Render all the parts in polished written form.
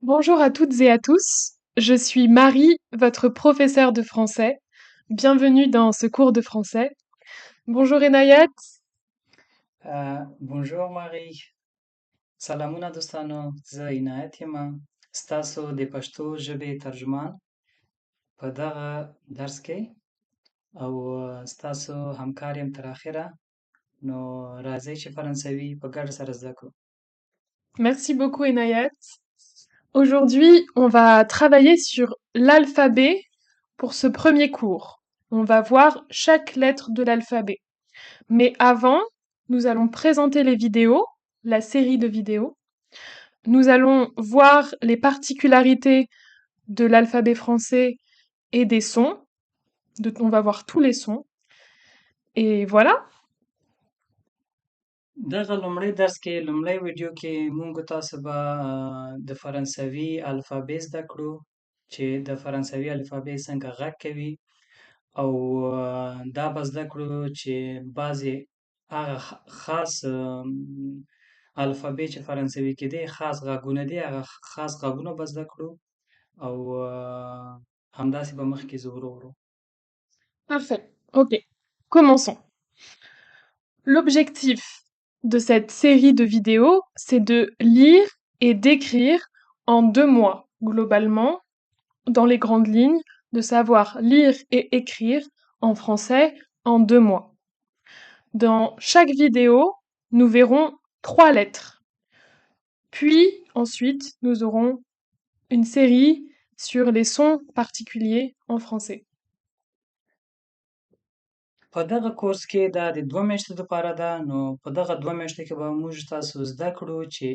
Bonjour à toutes et à tous, je suis Marie, votre professeure de français. Bienvenue dans ce cours de français. Bonjour Enayat. Bonjour Marie. سلامونه دوستانو زه عنایت یم ستاسو د پښتو ژبې ترجمان په دغه درس کې او ستاسو همکار یم تر اخره نو راځئ چې فرانسوي په ګډه سره زده کړو. Merci beaucoup Enayat. Aujourd'hui, on va travailler sur l'alphabet pour ce premier cours. On va voir chaque lettre de l'alphabet. Mais avant, nous allons présenter les vidéos, la série de vidéos. Nous allons voir les particularités de l'alphabet français et des sons. On va voir tous les sons. Et voilà. دغه لومړی درس کې لومړی ویډیو کې مونږ تاسو به د فرانسوي الفابې زده کړو چې د فرانسوي الفابې څنګه غږ کوي او دا به زده کړو چې بعضې هغه خاص الفابې چې فرانسوي کې دی خاص غږونه دي هغه خاص غږونه به زده کړو او همداسې به مخکې ځو ورو ورو. Parfait. Ok. Commençons. L'objectif de cette série de vidéos, c'est de lire et d'écrire en 2 mois, globalement, dans les grandes lignes, de savoir lire et écrire en français en 2 mois. Dans chaque vidéo, nous verrons 3 lettres. Puis, ensuite, nous aurons une série sur les sons particuliers en français. په دغه کورس کې دا د 2 میاشتو دپاره ده نو په دغه 2 میاشتو کې به موږ تاسو زده کړو چې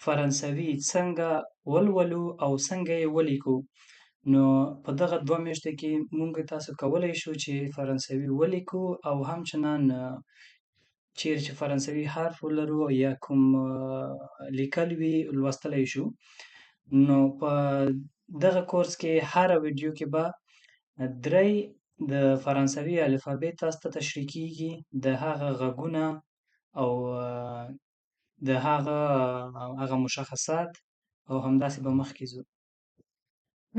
فرانسوي څنګه ولولو او څنګه یې ولیکو. نو په دغه 2 میاشتو کې موږ تاسو کولی شو چې فرانسوي ولیکو او همچنان چیرې چې فرانسوي حرف ولرو یا کوم لیکل وي لوستلی شو. نو په دغه کورس کې هره ویډیو کې به 3 د فرانسوي الفابې تاسو ته تشریح کیږي د هغه غږونه او د هغه مشخصات او همداسې به مخکې ځو.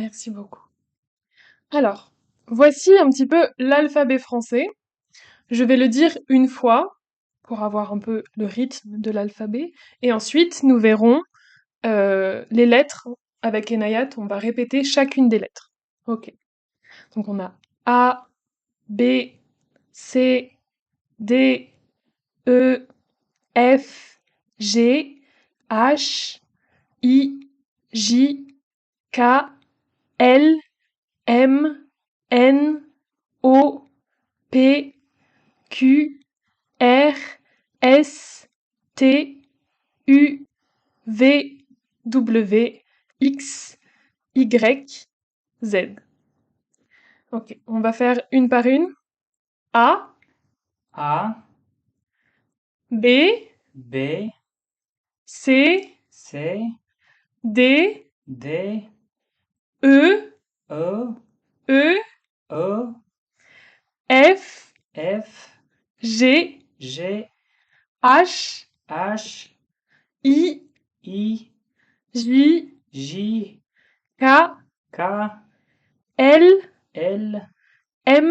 Merci beaucoup. Alors, voici un petit peu l'alphabet français. Je vais le dire une fois pour avoir un peu le rythme de l'alphabet. Et ensuite, nous verrons les lettres avec Enayat. On va répéter chacune des lettres. Ok. Donc on a A, B, C, D, E, F, G, H, I, J, K, L, M, N, O, P, Q, R, S, T, U, V, W, X, Y, Z. Ok, on va faire une par une. A, A, B, B, C, C, D, D, E, E, E, E, F, F, G, G, H, H, I, I, J, J, K, K, L, L, M,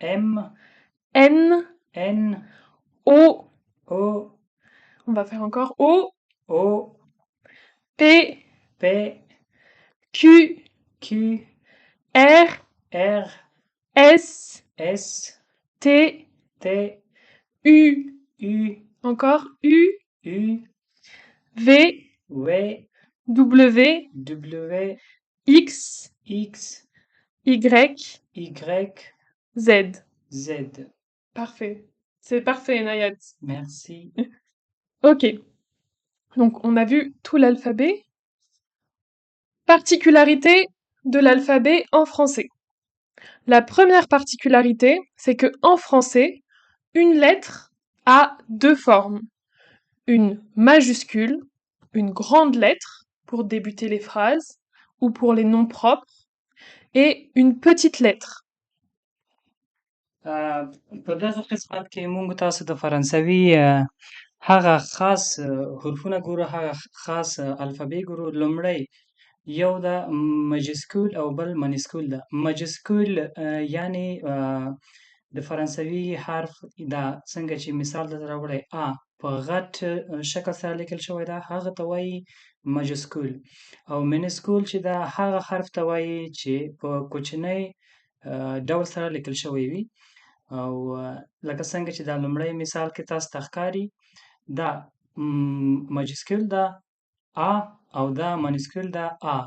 M, N, N, O. O, On va faire encore O, O, P, P, Q, Q, R, R, S, S, T, T, U. U, Encore U, U, V, V, W, W, X, X, Y, Y, Z. Z. Parfait. C'est parfait, Nayat. Merci. Ok. Donc, on a vu tout l'alphabet. Particularité de l'alphabet en français. La première particularité, c'est que en français, une lettre a 2 formes. Une majuscule, une grande lettre pour débuter les phrases ou pour les noms propres, et une petite lettre. په دغه قسمت کې موږ تاسو د فرانسوي هغه خاص حروفونه ګورو هغه خاص الفابې ګورو. لومړی یو دا مجسکول او بل منسکول ده. مجسکول یعنی د فرانسوي حرف دا څنګه چې مثال درته راوړی ا په غټ شکل سره لیکل شوی ده هغه ته وایي مجسکول، او منسکول چې دا هغه حرف ته وایي چې په کوچنی ډول سره لیکل شوی وي. او لکه څنګه چې دا لومړی مثال کې تاسو ته ښکاري دا مجسکول ده ا او دا منسکول ده ا،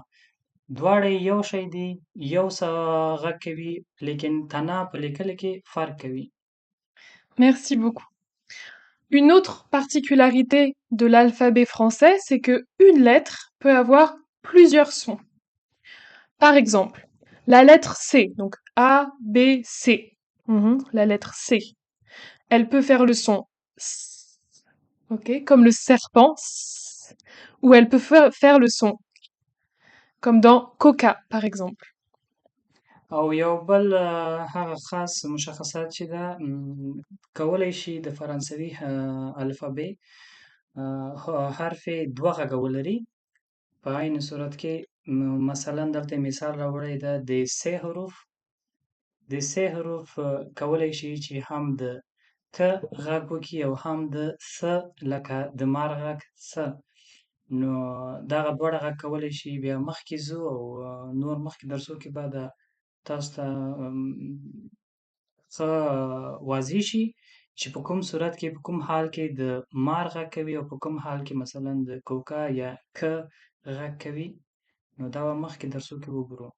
دواړه یو شی دي، یو څه غږ کوي لیکن تنها په لیکلو کې فرق کوي. Merci beaucoup. Une autre particularité de l'alphabet français, c'est que une lettre peut avoir plusieurs sons. Par exemple, la lettre C, donc A, B, C. La lettre C. Elle peut faire le son S, ok, comme le serpent, S, ou elle peut faire le son comme dans Coca, par exemple. او یو بل هغه خاص مشخصات چې ده کولی شي د فرانسوي الفبې حرف یې دوه غږه ولري. په عین صورت کې مثلا دلته مثال راوړی ده د س حروف. د س حروف کولی شي چې هم د ک غږ وکړي او هم د س لکه د مار غږ س. نو دغه دواړه غږ کولی شي بیا مخکې ځو او نور مخکې درسو کې به د تاسو ته ښه واضح شي چې په کوم صورت کې په کوم حال کې د مار غږ کوي او په کوم حال کې مثلا د کوکا یا ک غږ کوي. نو دا به مخکې درسو کې وګورو.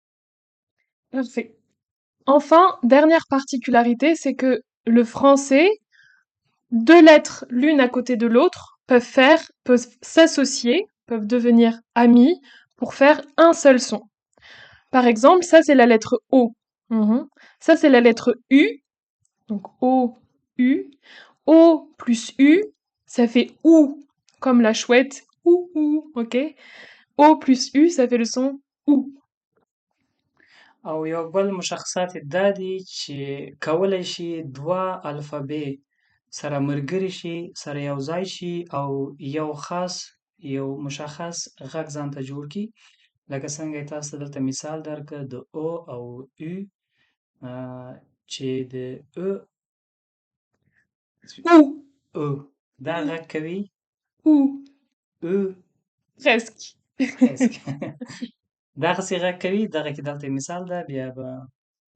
Parfait. Enfin, dernière particularité, c'est que le français, deux lettres l'une à côté de l'autre, peuvent s'associer, peuvent devenir amies pour faire un seul son. Par exemple, ça c'est la lettre O. Ça c'est la lettre U. Donc O, U. O plus U, ça fait OU, comme la chouette. Ou, ok? O plus U, ça fait le son OU. او یو بل مشخصات یې دا دي چې کولی شي دوه الفبې سره ملګري شي، سره یو ځای شي او یو مشخص غږ ځانته جوړ کړي. لکه څنګه یې تاسو ته دلته مثال درکړه د او او او چې د او دا غږ کوي Ou. او Presque. دغسې غږ کوي. دغه کې دلته مثال ده، بیا به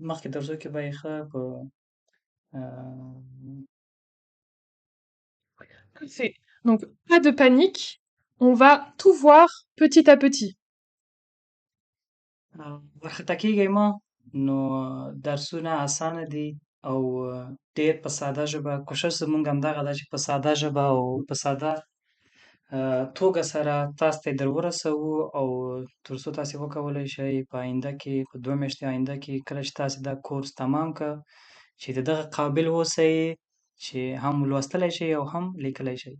مخکې درسو کې به یې ښه په Parfait. Donc, pas de panique, on va tout voir petit à petit. وارخطا کېږئ مه، نو درسونه اسانه دي او ډېر په ساده ژبه. کوښښ زموږ همدغه ده چې په ساده ژبه او په ساده توګه سره تاسو ته یې در ورسوو او تر څو تاسې وکولی شئ په آینده کې، په 2 میاشتې آینده کې کله چې تاسې دا کورس تمام کړه چې د دغه قابل واوسئ چې هم لوستلی شئ او هم لیکلی شئ.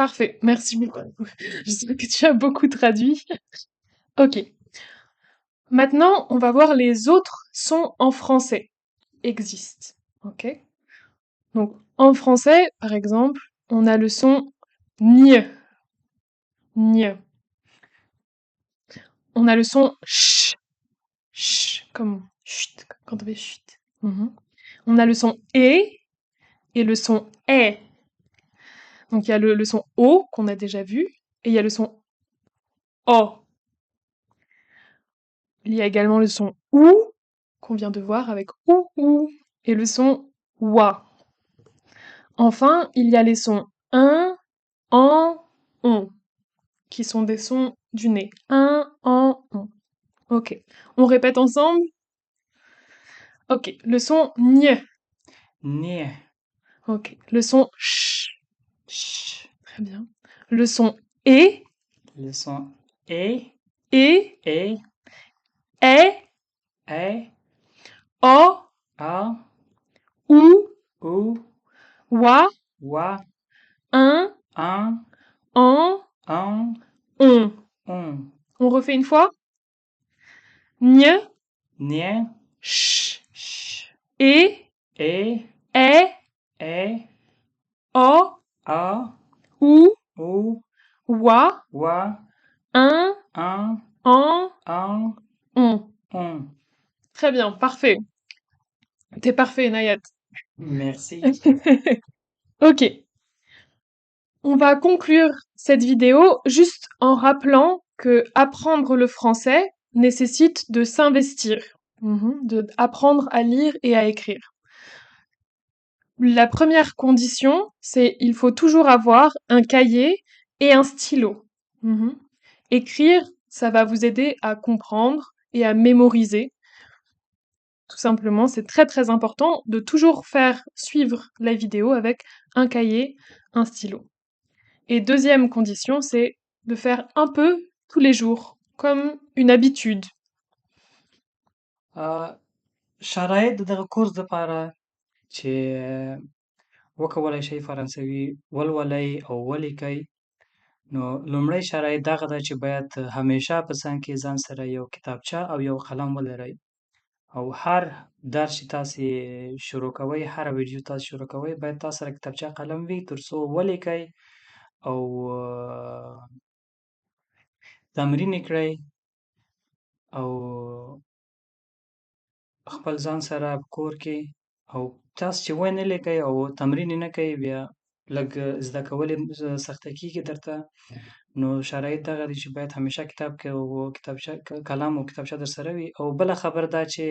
Parfait, merci beaucoup. Je sais que tu as beaucoup traduit. Ok. Maintenant, on va voir les autres sons en français existent. Ok. Donc, en français, par exemple, on a le son gne. Gne. On a le son ch. Ch, comme chut, quand on fait chut. On a le son et le son est. Donc il y a le son O qu'on a déjà vu et il y a le son O. Il y a également le son OU qu'on vient de voir avec OU et le son OUA. Enfin, il y a les sons un, en, on qui sont des sons du nez. Un, en, on. Ok. On répète ensemble. Ok. Le son gne. Gne. Ok. Le son ch. Ch. Très bien. Le son et. Le son et. Et. Et. Est. Et. O. A. Ou. Ou. Wa. Wa. Un. En. En. On. On. On refait une fois. Gne. Gne. Ch. Ch. Et. Et. Est. Et. O. A. Ou. Ou. Wa. Wa. Un. En. en, en, on. on. Très bien, parfait. T'es parfait, Nayat. Merci. Ok. On va conclure cette vidéo juste en rappelant que apprendre le français nécessite de s'investir, de apprendre à lire et à écrire. La première condition, c'est il faut toujours avoir un cahier et un stylo. Mhm. Écrire, ça va vous aider à comprendre et à mémoriser. Tout simplement, c'est très très important de toujours faire suivre la vidéo avec un cahier, un stylo. Et deuxième condition, c'est de faire un peu tous les jours, comme une habitude. شرایط د دغه کورس دپاره چې وکولای شئ فرانسوي ولولئ او ولیکئ، نو لومړی شرایط دغه ده چې باید همیشه په څنګ کې ځان سره یو کتابچه او یو قلم ولرئ، او هر درس چې تاسې شروع کوئ، هره ویډیو تاسې شروع کوئ، باید تاسو سره کتابچه قلم وي تر څو ولیکئ او تمرین یې کړئ او خپل ځان سره په کور کې، او تاسو چې ونه لیکئ او تمرین یې نه کوئ، بیا لږ زده کول یې سخته کېږي درته. نو شرایط دغه دي چې باید همیشه کتاب کې او کتابچه قلم او کتابچه در سره وي. او بله خبره دا چې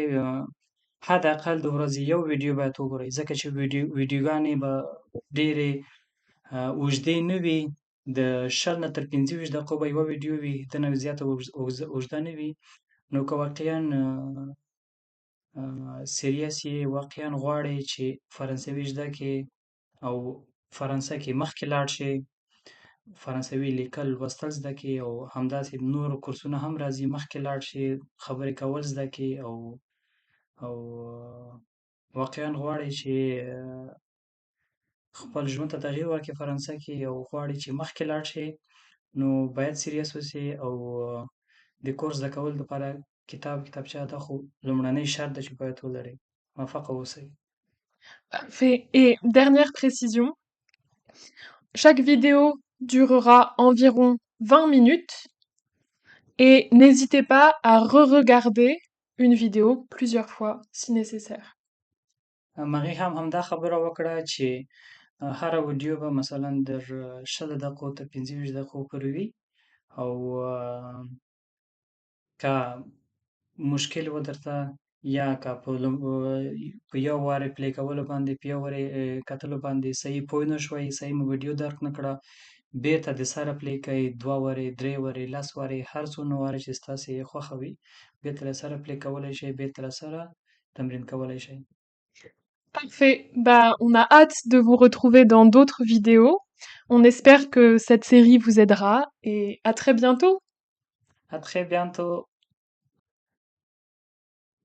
حداقل د ورځې یو ویډیو باید وګورئ، ځکه چې ویډیوګانې به ډېرې اوږدې نه وي، د 20 نه تر 25 دقیقو به یوه ویډیو وي، دنه زیاته اوږده نه وي. نو که واقعا سیریس یې واقعا غواړئ چې فرانسوي زده کړئ او فرانسه کې مخکې لاړ شئ، فرانسوي لیکل لوستل زده کړئ او همداسې نور کورسونه هم راځي، مخکې لاړ شئ، خبرې کول زده کړئ او واقعا غواړئ چې خپل ژوند ته تغییر ورکړئ فرانسه کې او غواړئ چې مخکې لاړ شئ، نو باید سیریس اوسئ او د کورس زده کولو لپاره کتابچه دا خو لومړنی شرط ده چې باید ولرئ. موفقه اوسئ. Parfait. Et dernière précision, chaque vidéo durera environ 20 minutes et n'hésitez pas à re-regarder une vidéo plusieurs fois si nécessaire. هغې هم همدا خبره وکړه چې هره ویډیو به مثلا در 20 دقیقو تر 25 دقیقو پورې وي، او که مشکل و درته یا که په یو وارې پلی کولو باندې، په یو وارې کتلو باندې صحیح پوه نه شوئ، صحیح مو ویډیو درک نه کړه، بېرته د سره پلی کړئ، 2 وارې، 3 وارې، 10 وارې، هر څومره وارې چې ستاسې خوښه وي، بېرته له سره پلی کولی شئ، بېرته له سره تمرین کولی شئ. Parfait. Bah, on a hâte de vous retrouver dans d'autres vidéos. On espère que cette série vous aidera et à très bientôt. À très bientôt.